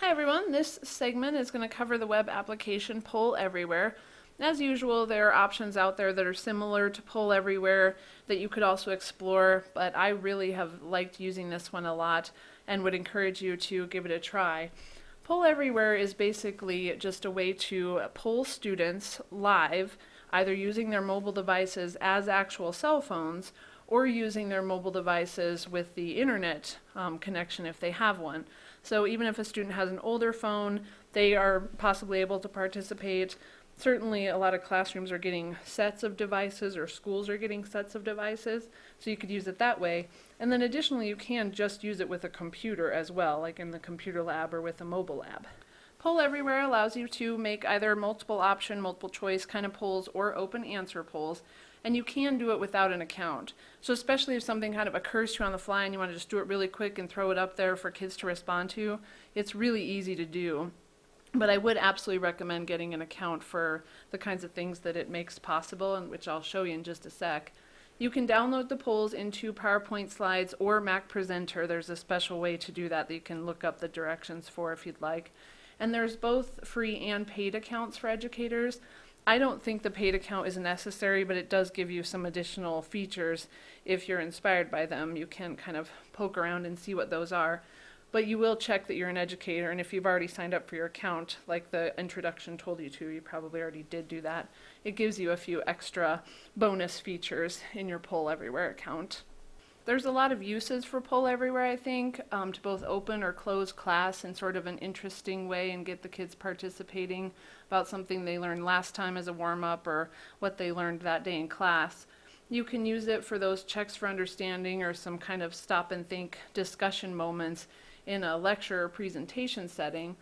Hi everyone, this segment is going to cover the web application Poll Everywhere. As usual, there are options out there that are similar to Poll Everywhere that you could also explore, but I really have liked using this one a lot and would encourage you to give it a try. Poll Everywhere is basically just a way to poll students live, either using their mobile devices as actual cell phones or using their mobile devices with the internet connection if they have one. So even if a student has an older phone, they are possibly able to participate. Certainly a lot of classrooms are getting sets of devices, or schools are getting sets of devices, so you could use it that way. And then additionally, you can just use it with a computer as well, like in the computer lab or with a mobile lab. Poll Everywhere allows you to make either multiple option, multiple choice kind of polls or open answer polls, and you can do it without an account. So especially if something kind of occurs to you on the fly and you want to just do it really quick and throw it up there for kids to respond to, it's really easy to do. But I would absolutely recommend getting an account for the kinds of things that it makes possible, and which I'll show you in just a sec. You can download the polls into PowerPoint slides or Mac Presenter. There's a special way to do that you can look up the directions for if you'd like. And there's both free and paid accounts for educators. I don't think the paid account is necessary, but it does give you some additional features if you're inspired by them. You can kind of poke around and see what those are. But you will check that you're an educator, and if you've already signed up for your account, like the introduction told you to, you probably already did do that. It gives you a few extra bonus features in your Poll Everywhere account. There's a lot of uses for Poll Everywhere, I think, to both open or close class in sort of an interesting way and get the kids participating about something they learned last time as a warm-up or what they learned that day in class. You can use it for those checks for understanding or some kind of stop and think discussion moments in a lecture or presentation setting.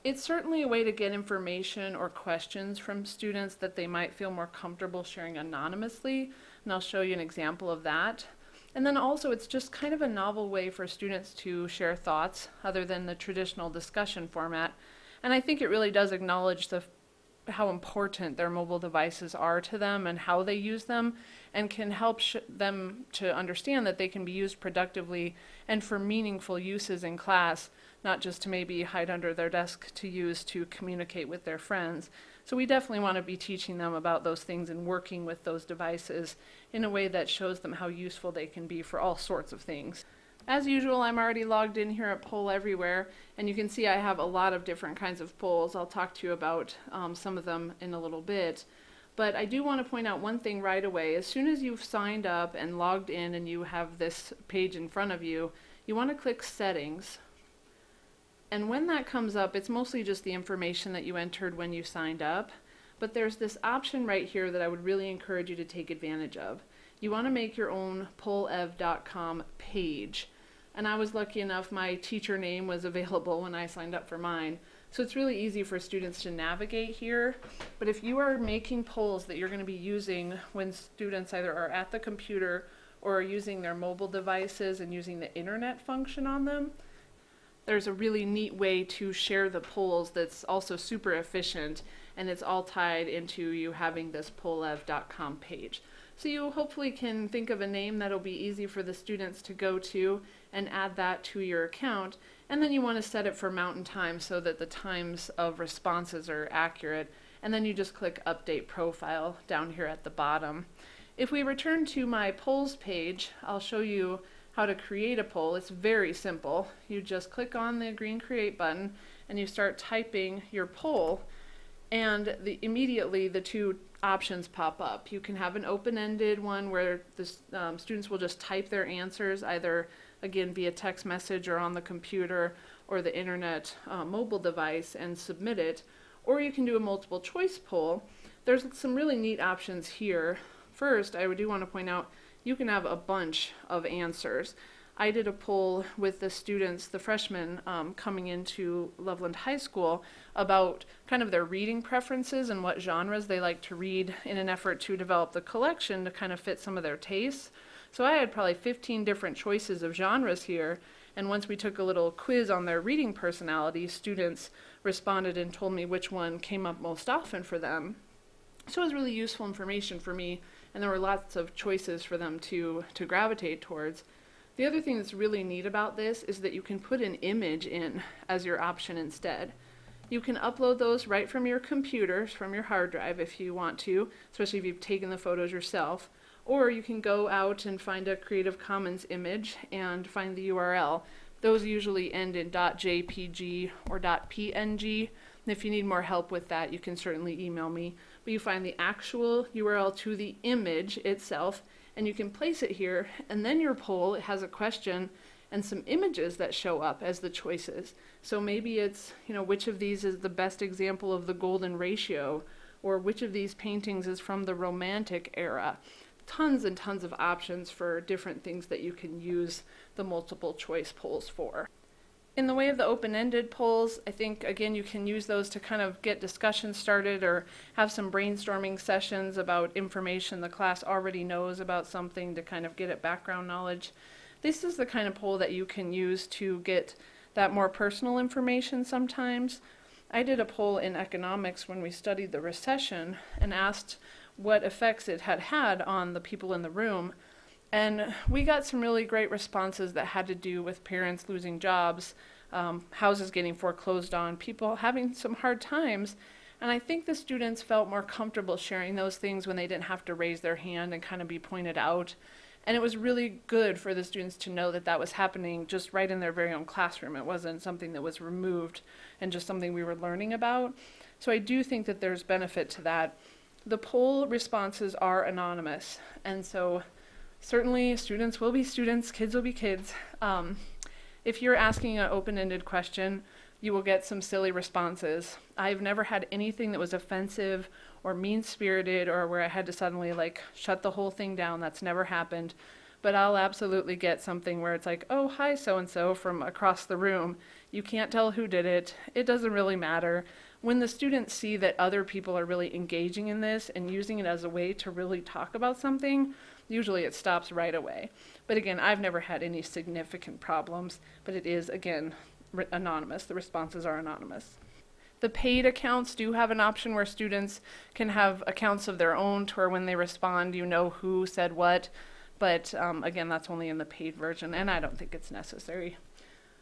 It's certainly a way to get information or questions from students that they might feel more comfortable sharing anonymously, and I'll show you an example of that. And then also it's just kind of a novel way for students to share thoughts other than the traditional discussion format. And I think it really does acknowledge how important their mobile devices are to them and how they use them, and can help them to understand that they can be used productively and for meaningful uses in class, not just to maybe hide under their desk to use to communicate with their friends. So we definitely want to be teaching them about those things and working with those devices in a way that shows them how useful they can be for all sorts of things. As usual, I'm already logged in here at Poll Everywhere, and you can see I have a lot of different kinds of polls. I'll talk to you about some of them in a little bit. But I do want to point out one thing right away. As soon as you've signed up and logged in and you have this page in front of you, you want to click Settings. And when that comes up, it's mostly just the information that you entered when you signed up. But there's this option right here that I would really encourage you to take advantage of. You want to make your own pollev.com page. And I was lucky enough, my teacher name was available when I signed up for mine. So it's really easy for students to navigate here. But if you are making polls that you're going to be using when students either are at the computer or are using their mobile devices and using the internet function on them, there's a really neat way to share the polls that's also super efficient, and it's all tied into you having this pollev.com page. So you hopefully can think of a name that'll be easy for the students to go to and add that to your account. And then you want to set it for Mountain Time so that the times of responses are accurate. And then you just click Update Profile down here at the bottom. If we return to my polls page, I'll show you how to create a poll. It's very simple. You just click on the green Create button and you start typing your poll, and immediately the two options pop up. You can have an open-ended one where the students will just type their answers either, again, via text message or on the computer or the internet mobile device and submit it. Or you can do a multiple choice poll. There's some really neat options here. First, I do want to point out you can have a bunch of answers. I did a poll with the students, the freshmen coming into Loveland High School, about kind of their reading preferences and what genres they like to read in an effort to develop the collection to kind of fit some of their tastes. So I had probably 15 different choices of genres here, and once we took a little quiz on their reading personality, students responded and told me which one came up most often for them. So it was really useful information for me, and there were lots of choices for them to gravitate towards. The other thing that's really neat about this is that you can put an image in as your option instead. You can upload those right from your computer, from your hard drive if you want to, especially if you've taken the photos yourself. Or you can go out and find a Creative Commons image and find the URL. Those usually end in .jpg or .png. And if you need more help with that, you can certainly email me. But you find the actual URL to the image itself, and you can place it here, and then your poll has a question and some images that show up as the choices. So maybe it's, which of these is the best example of the golden ratio, or which of these paintings is from the Romantic era. Tons and tons of options for different things that you can use the multiple choice polls for. In the way of the open-ended polls, I think, again, you can use those to kind of get discussions started or have some brainstorming sessions about information the class already knows about something to kind of get at background knowledge. This is the kind of poll that you can use to get that more personal information sometimes. I did a poll in economics when we studied the recession and asked what effects it had had on the people in the room. And we got some really great responses that had to do with parents losing jobs, houses getting foreclosed on, people having some hard times. And I think the students felt more comfortable sharing those things when they didn't have to raise their hand and kind of be pointed out. And it was really good for the students to know that that was happening just right in their very own classroom. It wasn't something that was removed and just something we were learning about. So I do think that there's benefit to that. The poll responses are anonymous, and so certainly students will be students, kids will be kids. If you're asking an open-ended question, you will get some silly responses. I've never had anything that was offensive or mean-spirited or where I had to suddenly shut the whole thing down. That's never happened. But I'll absolutely get something where it's like, oh, hi, so-and-so from across the room. You can't tell who did it. It doesn't really matter. When the students see that other people are really engaging in this and using it as a way to really talk about something, usually it stops right away. But again, I've never had any significant problems, but it is, again, anonymous. The responses are anonymous. The paid accounts do have an option where students can have accounts of their own to where when they respond, you know who said what. But again, that's only in the paid version, and I don't think it's necessary.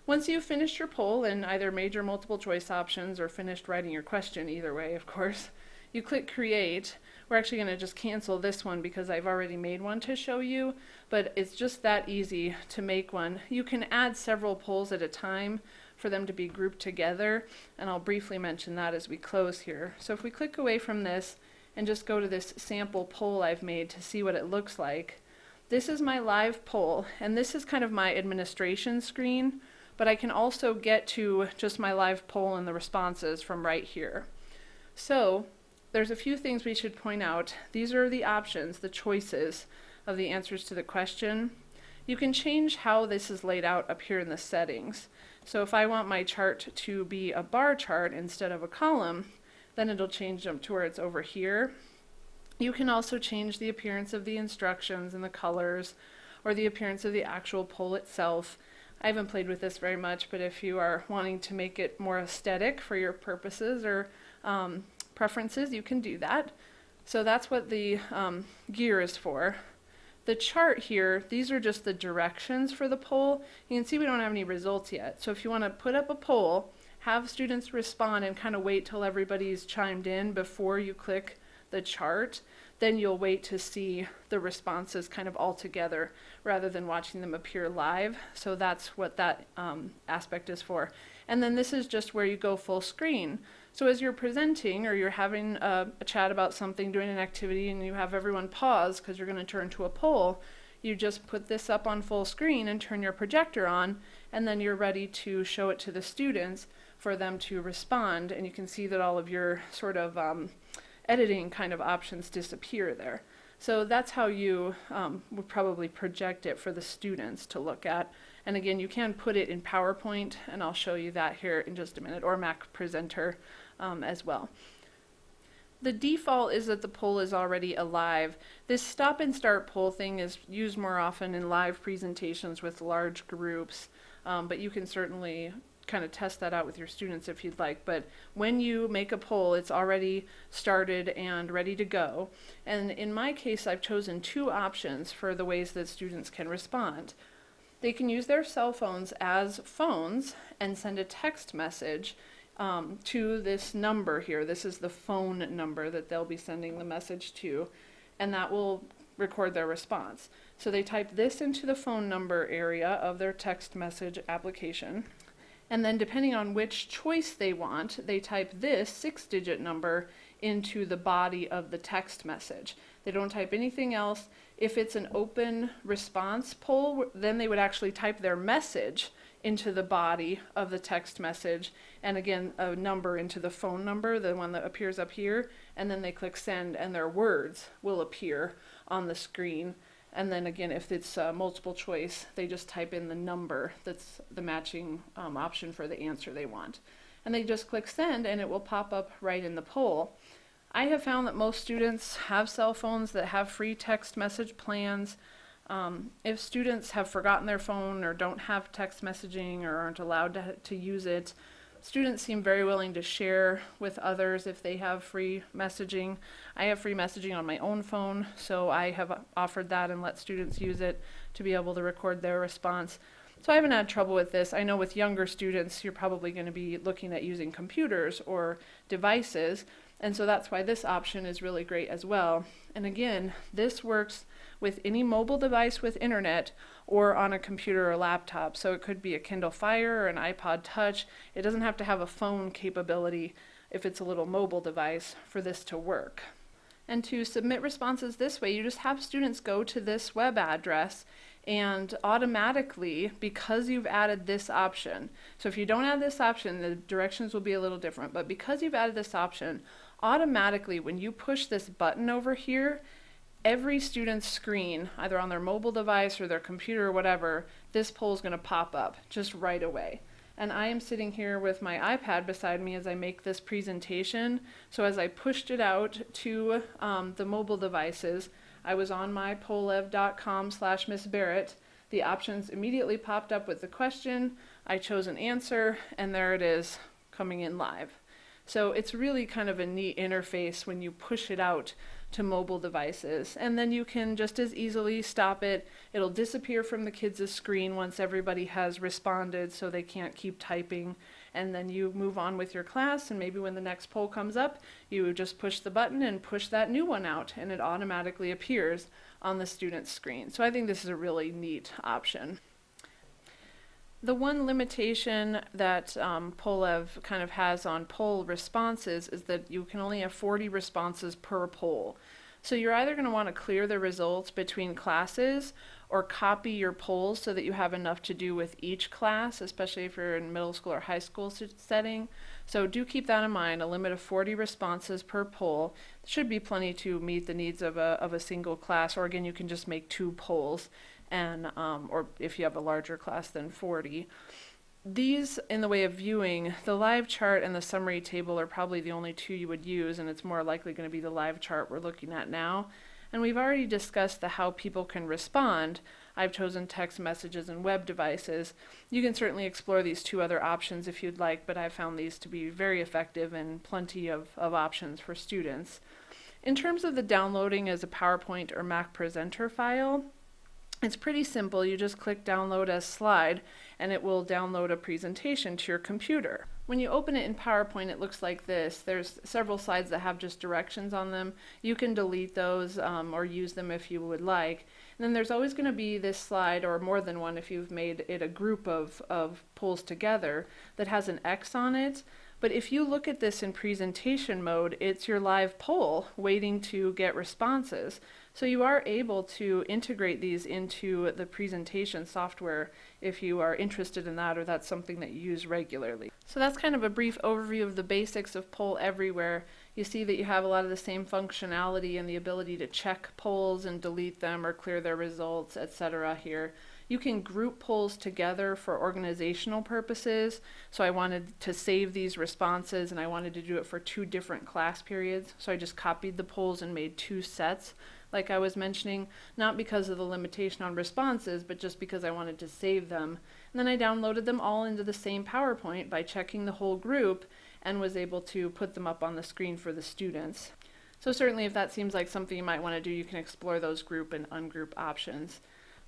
Once you've finished your poll and either made your multiple choice options or finished writing your question, either way, of course, you click Create. We're actually going to just cancel this one because I've already made one to show you, but it's just that easy to make one. You can add several polls at a time for them to be grouped together, and I'll briefly mention that as we close here. So if we click away from this and just go to this sample poll I've made to see what it looks like, this is my live poll, and this is kind of my administration screen, but I can also get to just my live poll and the responses from right here. So there's a few things we should point out. These are the options, the choices of the answers to the question. You can change how this is laid out up here in the settings. So if I want my chart to be a bar chart instead of a column, then it'll change them to where it's over here. You can also change the appearance of the instructions and the colors, or the appearance of the actual poll itself. I haven't played with this very much, but if you are wanting to make it more aesthetic for your purposes or preferences, you can do that. So that's what the gear is for. The chart here, these are just the directions for the poll. You can see we don't have any results yet. So if you want to put up a poll, have students respond and kind of wait till everybody's chimed in before you click the chart, then you'll wait to see the responses kind of all together rather than watching them appear live. So that's what that aspect is for. And then this is just where you go full screen. So as you're presenting or you're having a chat about something, doing an activity, and you have everyone pause because you're going to turn to a poll, you just put this up on full screen and turn your projector on, and then you're ready to show it to the students for them to respond. And you can see that all of your sort of editing kind of options disappear there. So that's how you would probably project it for the students to look at. And again, you can put it in PowerPoint, and I'll show you that here in just a minute, or Mac Presenter as well. The default is that the poll is already alive. This stop and start poll thing is used more often in live presentations with large groups, but you can certainly kind of test that out with your students if you'd like. But when you make a poll, it's already started and ready to go. And in my case, I've chosen two options for the ways that students can respond. they can use their cell phones as phones and send a text message to this number here. This is the phone number that they'll be sending the message to, and that will record their response. So they type this into the phone number area of their text message application, and then depending on which choice they want, they type this 6-digit number into the body of the text message. They don't type anything else. If it's an open response poll, then they would actually type their message into the body of the text message, and again a number into the phone number, the one that appears up here, and then they click send and their words will appear on the screen. And then again, if it's multiple choice, they just type in the number that's the matching option for the answer they want. And they just click send and it will pop up right in the poll. I have found that most students have cell phones that have free text message plans. If students have forgotten their phone or don't have text messaging or aren't allowed to use it, students seem very willing to share with others if they have free messaging. I have free messaging on my own phone, so I have offered that and let students use it to be able to record their response. So I haven't had trouble with this. I know with younger students, you're probably going to be looking at using computers or devices, and so that's why this option is really great as well. And again, this works with any mobile device with internet or on a computer or laptop. So it could be a Kindle Fire or an iPod Touch. It doesn't have to have a phone capability if it's a little mobile device for this to work. And to submit responses this way, you just have students go to this web address and automatically, because you've added this option, so if you don't add this option, the directions will be a little different, but because you've added this option, automatically when you push this button over here, every student's screen, either on their mobile device or their computer or whatever, this poll is going to pop up just right away. And I am sitting here with my iPad beside me as I make this presentation. So as I pushed it out to the mobile devices, I was on my pollev.com/Miss Barrett. The options immediately popped up with the question. I chose an answer, and there it is coming in live. So it's really kind of a neat interface when you push it out to mobile devices, and then you can just as easily stop it. It'll disappear from the kids' screen once everybody has responded, so they can't keep typing, and then you move on with your class, and maybe when the next poll comes up, you just push the button and push that new one out, and it automatically appears on the student's screen. So I think this is a really neat option. The one limitation that Pollev kind of has on poll responses is that you can only have 40 responses per poll. So you're either going to want to clear the results between classes or copy your polls so that you have enough to do with each class, especially if you're in middle school or high school setting. So do keep that in mind, a limit of 40 responses per poll. Should be plenty to meet the needs of a single class, or again, you can just make 2 polls. And or if you have a larger class than 40. These, in the way of viewing, the live chart and the summary table are probably the only 2 you would use, and it's more likely going to be the live chart we're looking at now. And we've already discussed how people can respond. I've chosen text messages and web devices. You can certainly explore these 2 other options if you'd like, but I've found these to be very effective and plenty of options for students. In terms of the downloading as a PowerPoint or Mac Presenter file, it's pretty simple. You just click download as slide and it will download a presentation to your computer. When you open it in PowerPoint, it looks like this. There's several slides that have just directions on them. You can delete those or use them if you would like. And then there's always going to be this slide, or more than one if you've made it a group of polls together, that has an X on it. But if you look at this in presentation mode, it's your live poll waiting to get responses. So you are able to integrate these into the presentation software if you are interested in that, or that's something that you use regularly. So that's kind of a brief overview of the basics of Poll Everywhere. You see that you have a lot of the same functionality and the ability to check polls and delete them or clear their results, etc. here. You can group polls together for organizational purposes. So I wanted to save these responses and I wanted to do it for 2 different class periods. So I just copied the polls and made 2 sets, like I was mentioning, not because of the limitation on responses, but just because I wanted to save them. And then I downloaded them all into the same PowerPoint by checking the whole group and was able to put them up on the screen for the students. So certainly if that seems like something you might want to do, you can explore those group and ungroup options.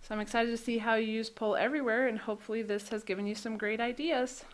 So I'm excited to see how you use Pull Everywhere, and hopefully this has given you some great ideas.